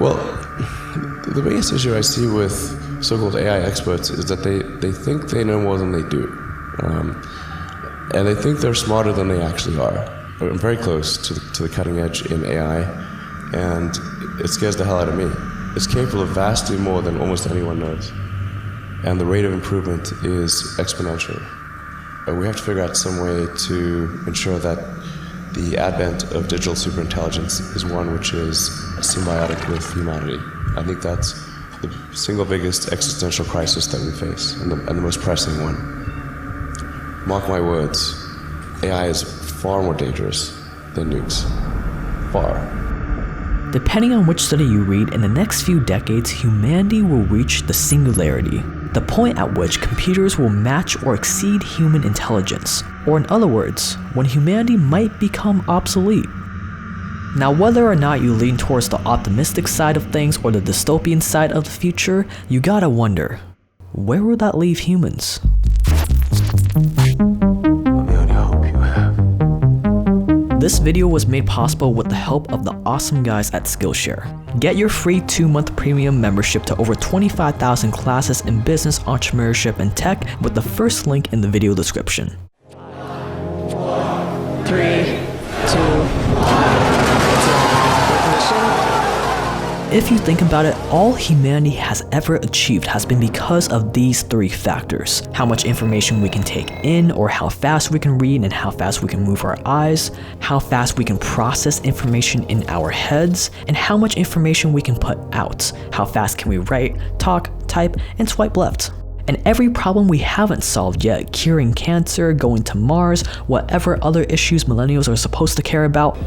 Well, the biggest issue I see with so-called AI experts is that they think they know more than they do. And they think they're smarter than they actually are. I'm very close to the cutting edge in AI, and it scares the hell out of me. It's capable of vastly more than almost anyone knows. And the rate of improvement is exponential. We have to figure out some way to ensure that the advent of digital superintelligence is one which is symbiotic with humanity. I think that's the single biggest existential crisis that we face, and the most pressing one. Mark my words, AI is far more dangerous than nukes. Far. Depending on which study you read, in the next few decades, humanity will reach the singularity, the point at which computers will match or exceed human intelligence, or in other words, when humanity might become obsolete. Now, whether or not you lean towards the optimistic side of things or the dystopian side of the future, you gotta wonder, where will that leave humans? This video was made possible with the help of the awesome guys at Skillshare. Get your free 2-month premium membership to over 25,000 classes in business, entrepreneurship, and tech with the first link in the video description. 3, 2, If you think about it, all humanity has ever achieved has been because of these 3 factors. How much information we can take in, or how fast we can read and how fast we can move our eyes, how fast we can process information in our heads, and how much information we can put out. How fast can we write, talk, type, and swipe left. And every problem we haven't solved yet, curing cancer, going to Mars, whatever other issues millennials are supposed to care about,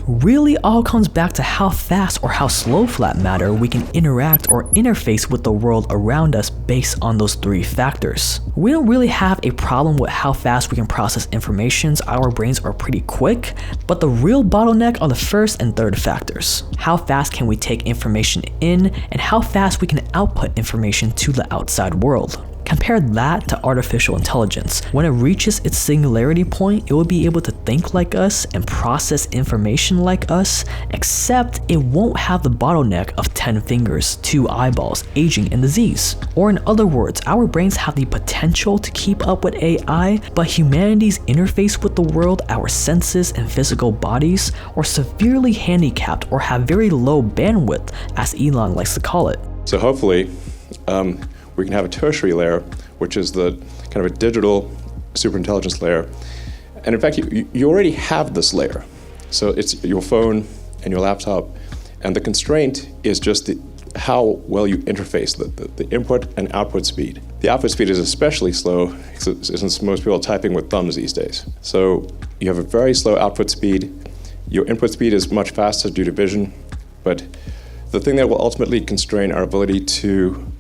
really all comes back to how fast or how slow, for that matter, we can interact or interface with the world around us based on those 3 factors. We don't really have a problem with how fast we can process information, our brains are pretty quick, but the real bottleneck are the first and third factors. How fast can we take information in, and how fast we can output information to the outside world. Compare that to artificial intelligence. When it reaches its singularity point, it will be able to think like us and process information like us, except it won't have the bottleneck of 10 fingers, 2 eyeballs, aging, and disease. Or in other words, our brains have the potential to keep up with AI, but humanity's interface with the world, our senses and physical bodies, are severely handicapped or have very low bandwidth, as Elon likes to call it. So hopefully, we can have a tertiary layer, which is the kind of a digital superintelligence layer. And in fact, you already have this layer. So it's your phone and your laptop. And the constraint is just how well you interface, the input and output speed. The output speed is especially slow since most people are typing with thumbs these days. So you have a very slow output speed. Your input speed is much faster due to vision. But the thing that will ultimately constrain our ability to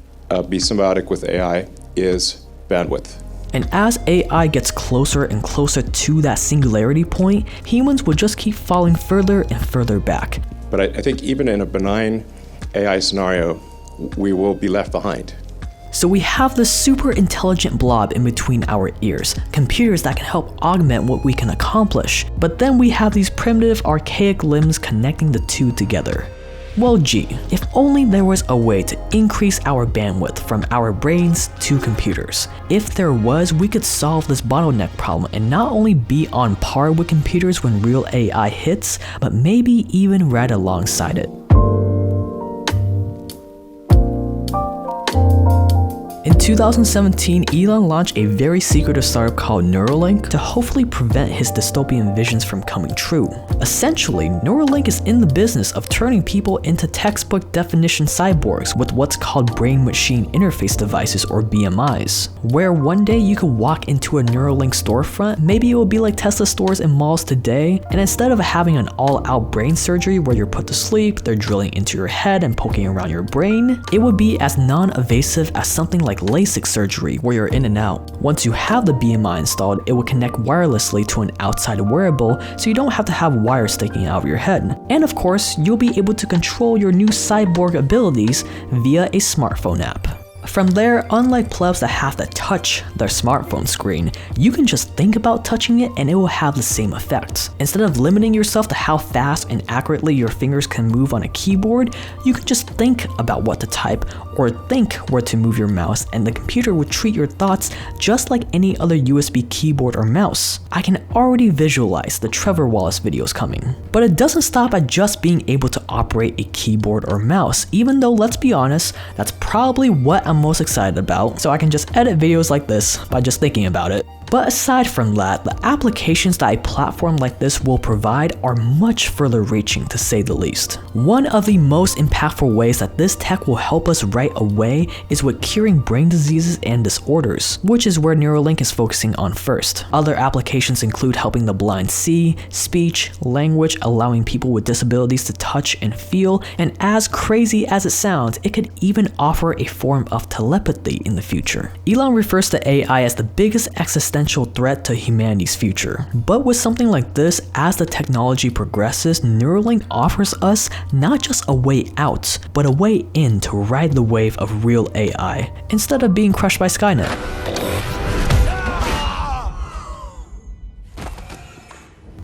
be symbiotic with AI is bandwidth. And as AI gets closer and closer to that singularity point, humans will just keep falling further and further back. But I think even in a benign AI scenario, we will be left behind. So we have this super intelligent blob in between our ears, computers that can help augment what we can accomplish, but then we have these primitive, archaic limbs connecting the 2 together. Well, gee, if only there was a way to increase our bandwidth from our brains to computers. If there was, we could solve this bottleneck problem and not only be on par with computers when real AI hits, but maybe even right alongside it. In 2017, Elon launched a very secretive startup called Neuralink to hopefully prevent his dystopian visions from coming true. Essentially, Neuralink is in the business of turning people into textbook definition cyborgs with what's called brain-machine interface devices, or BMIs, where one day you could walk into a Neuralink storefront, maybe it will be like Tesla stores in malls today, and instead of having an all-out brain surgery where you're put to sleep, they're drilling into your head and poking around your brain, it would be as non-invasive as something like LASIK surgery, where you're in and out. Once you have the BMI installed, it will connect wirelessly to an outside wearable, so you don't have to have wires sticking out of your head. And of course, you'll be able to control your new cyborg abilities via a smartphone app. From there, unlike plebs that have to touch their smartphone screen, you can just think about touching it and it will have the same effect. Instead of limiting yourself to how fast and accurately your fingers can move on a keyboard, you can just think about what to type or think where to move your mouse, and the computer will treat your thoughts just like any other USB keyboard or mouse. I can already visualize the Trevor Wallace videos coming. But it doesn't stop at just being able to operate a keyboard or mouse, even though, let's be honest, that's probably what I'm most excited about, so I can just edit videos like this by just thinking about it. But aside from that, the applications that a platform like this will provide are much further reaching, to say the least. One of the most impactful ways that this tech will help us right away is with curing brain diseases and disorders, which is where Neuralink is focusing on first. Other applications include helping the blind see, speech, language, allowing people with disabilities to touch and feel, and as crazy as it sounds, it could even offer a form of telepathy in the future. Elon refers to AI as the biggest existential threat to humanity's future. But with something like this, as the technology progresses, Neuralink offers us not just a way out, but a way in to ride the wave of real AI, instead of being crushed by Skynet.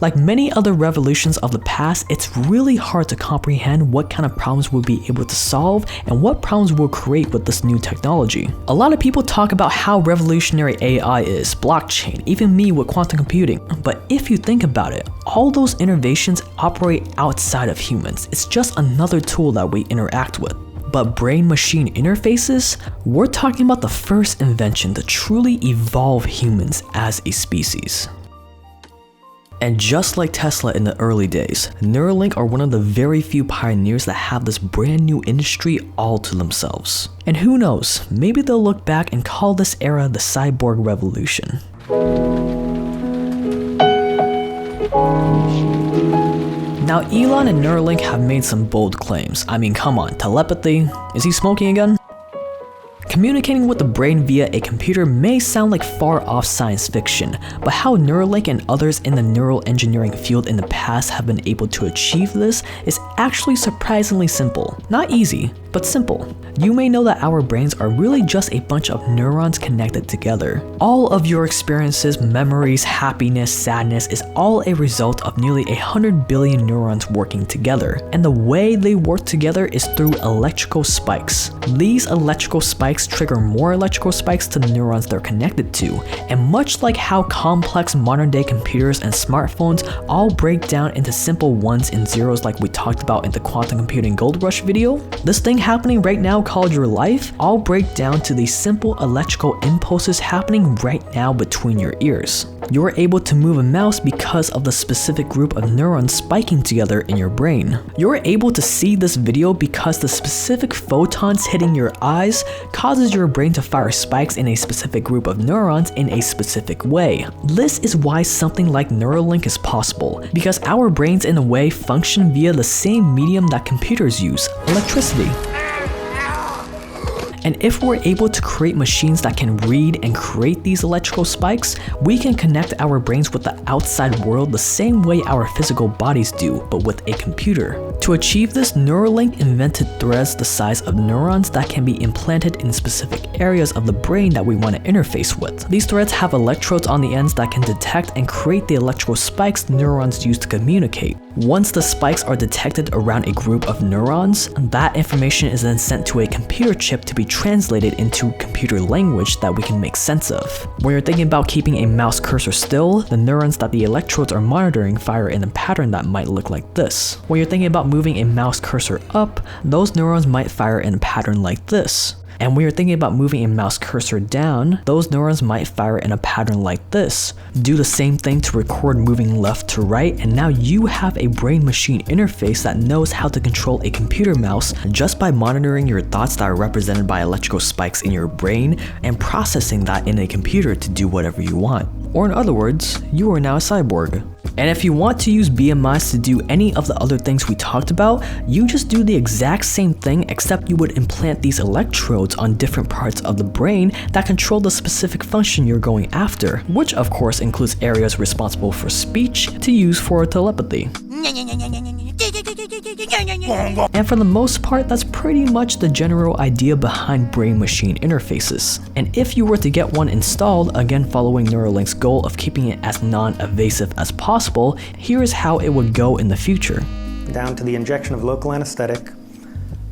Like many other revolutions of the past, it's really hard to comprehend what kind of problems we'll be able to solve and what problems we'll create with this new technology. A lot of people talk about how revolutionary AI is, blockchain, even me with quantum computing. But if you think about it, all those innovations operate outside of humans. It's just another tool that we interact with. But brain-machine interfaces? We're talking about the first invention to truly evolve humans as a species. And just like Tesla in the early days, Neuralink are one of the very few pioneers that have this brand new industry all to themselves. And who knows, maybe they'll look back and call this era the Cyborg Revolution. Now Elon and Neuralink have made some bold claims. I mean, come on, telepathy? Is he smoking again? Communicating with the brain via a computer may sound like far-off science fiction, but how Neuralink and others in the neural engineering field in the past have been able to achieve this is actually surprisingly simple. Not easy, but simple. You may know that our brains are really just a bunch of neurons connected together. All of your experiences, memories, happiness, sadness is all a result of nearly 100 billion neurons working together. And the way they work together is through electrical spikes. These electrical spikes trigger more electrical spikes to the neurons they're connected to. And much like how complex modern day computers and smartphones all break down into simple ones and zeros like we talked about in the quantum computing gold rush video, this thing happening right now called your life all break down to these simple electrical impulses happening right now between your ears. You're able to move a mouse because of the specific group of neurons spiking together in your brain. You're able to see this video because the specific photons hitting your eyes causes your brain to fire spikes in a specific group of neurons in a specific way. This is why something like Neuralink is possible, because our brains in a way function via the same medium that computers use, electricity. And if we're able to create machines that can read and create these electrical spikes, we can connect our brains with the outside world the same way our physical bodies do, but with a computer. To achieve this, Neuralink invented threads the size of neurons that can be implanted in specific areas of the brain that we want to interface with. These threads have electrodes on the ends that can detect and create the electrical spikes the neurons use to communicate. Once the spikes are detected around a group of neurons, that information is then sent to a computer chip to be translated into computer language that we can make sense of. When you're thinking about keeping a mouse cursor still, the neurons that the electrodes are monitoring fire in a pattern that might look like this. When you're thinking about moving a mouse cursor up, those neurons might fire in a pattern like this. And when you're thinking about moving a mouse cursor down, those neurons might fire in a pattern like this. Do the same thing to record moving left to right, and now you have a brain-machine interface that knows how to control a computer mouse just by monitoring your thoughts that are represented by electrical spikes in your brain and processing that in a computer to do whatever you want. Or in other words, you are now a cyborg. And if you want to use BMIs to do any of the other things we talked about, you just do the exact same thing, except you would implant these electrodes on different parts of the brain that control the specific function you're going after, which of course includes areas responsible for speech to use for telepathy. And for the most part, that's pretty much the general idea behind brain-machine interfaces. And if you were to get one installed, again following Neuralink's goal of keeping it as non-invasive as possible, here is how it would go in the future. Down to the injection of local anesthetic,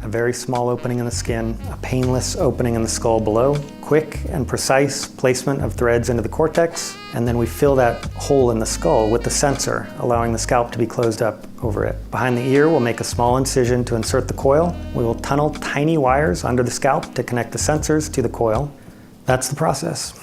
a very small opening in the skin, a painless opening in the skull below, quick and precise placement of threads into the cortex, and then we fill that hole in the skull with the sensor, allowing the scalp to be closed up over it. Behind the ear, we'll make a small incision to insert the coil. We will tunnel tiny wires under the scalp to connect the sensors to the coil. That's the process.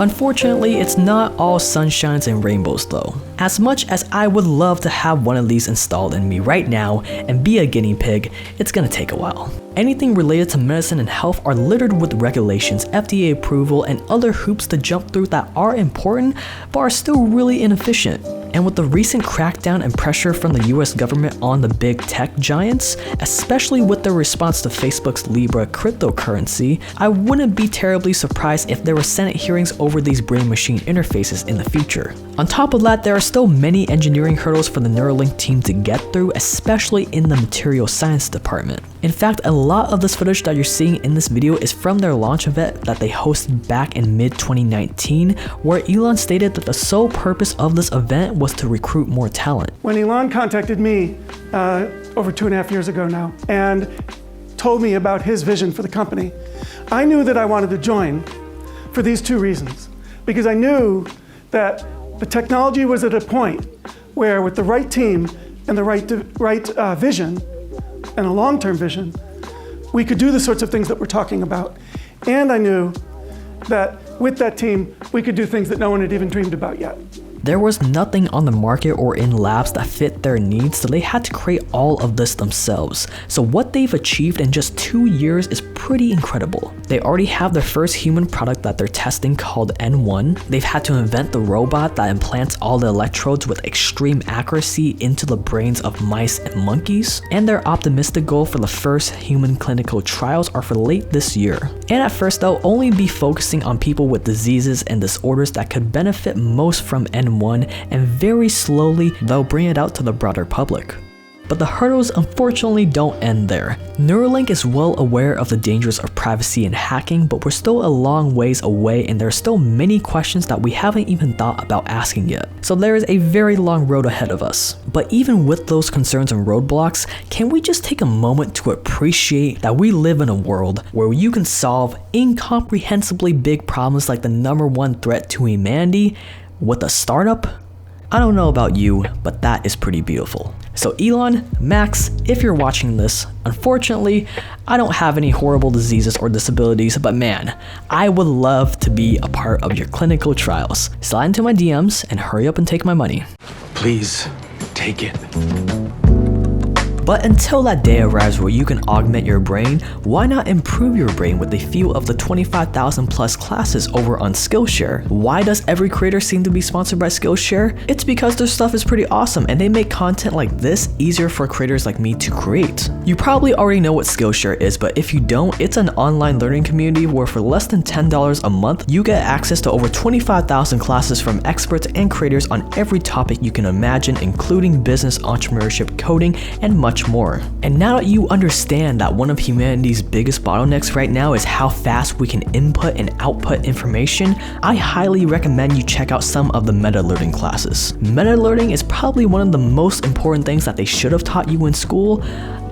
Unfortunately, it's not all sunshines and rainbows though. As much as I would love to have one of these installed in me right now and be a guinea pig, it's gonna take a while. Anything related to medicine and health are littered with regulations, FDA approval, and other hoops to jump through that are important, but are still really inefficient. And with the recent crackdown and pressure from the US government on the big tech giants, especially with their response to Facebook's Libra cryptocurrency, I wouldn't be terribly surprised if there were Senate hearings over these brain-machine interfaces in the future. On top of that, there are still many engineering hurdles for the Neuralink team to get through, especially in the material science department. In fact, a lot of this footage that you're seeing in this video is from their launch event that they hosted back in mid-2019, where Elon stated that the sole purpose of this event was to recruit more talent. When Elon contacted me over 2.5 years ago now and told me about his vision for the company, I knew that I wanted to join for these two reasons. Because I knew that the technology was at a point where with the right team and the right vision, and a long-term vision, we could do the sorts of things that we're talking about. And I knew that with that team, we could do things that no one had even dreamed about yet. There was nothing on the market or in labs that fit their needs, so they had to create all of this themselves. So what they've achieved in just 2 years is pretty incredible. They already have their first human product that they're testing called N1. They've had to invent the robot that implants all the electrodes with extreme accuracy into the brains of mice and monkeys. And their optimistic goal for the first human clinical trials are for late this year. And at first they'll only be focusing on people with diseases and disorders that could benefit most from N1, and very slowly they'll bring it out to the broader public. But the hurdles unfortunately don't end there. Neuralink is well aware of the dangers of privacy and hacking, but we're still a long ways away and there are still many questions that we haven't even thought about asking yet. So there is a very long road ahead of us. But even with those concerns and roadblocks, can we just take a moment to appreciate that we live in a world where you can solve incomprehensibly big problems like the #1 threat to humanity with a startup? I don't know about you, but that is pretty beautiful. So Elon, Max, if you're watching this, unfortunately, I don't have any horrible diseases or disabilities, but man, I would love to be a part of your clinical trials. Slide into my DMs and hurry up and take my money. Please, take it. But until that day arrives where you can augment your brain, why not improve your brain with a few of the 25,000 plus classes over on Skillshare? Why does every creator seem to be sponsored by Skillshare? It's because their stuff is pretty awesome and they make content like this easier for creators like me to create. You probably already know what Skillshare is, but if you don't, it's an online learning community where for less than $10 a month, you get access to over 25,000 classes from experts and creators on every topic you can imagine, including business, entrepreneurship, coding, and much more. And now that you understand that one of humanity's biggest bottlenecks right now is how fast we can input and output information, I highly recommend you check out some of the meta learning classes. Meta learning is probably one of the most important things that they should have taught you in school,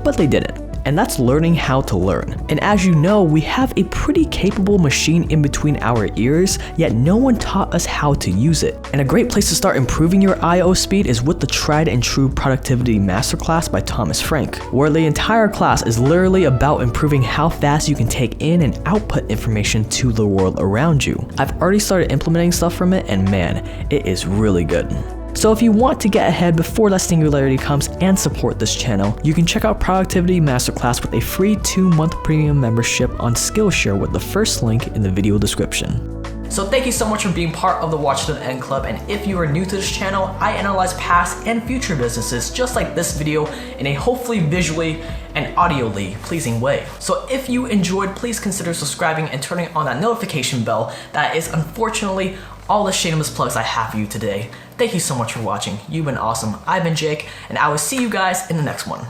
but they didn't. And that's learning how to learn. And as you know, we have a pretty capable machine in between our ears, yet no one taught us how to use it. And a great place to start improving your I/O speed is with the tried and true Productivity Masterclass by Thomas Frank, where the entire class is literally about improving how fast you can take in and output information to the world around you. I've already started implementing stuff from it, and man, it is really good. So if you want to get ahead before that singularity comes and support this channel, you can check out Productivity Masterclass with a free 2-month premium membership on Skillshare with the first link in the video description. So thank you so much for being part of the Watch to the End Club, and if you are new to this channel, I analyze past and future businesses just like this video in a hopefully visually and audioly pleasing way. So if you enjoyed, please consider subscribing and turning on that notification bell that is unfortunately all the shameless plugs I have for you today. Thank you so much for watching. You've been awesome. I've been Jake, and I will see you guys in the next one.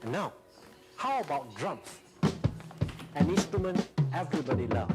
And now, how about drums? An instrument everybody loves.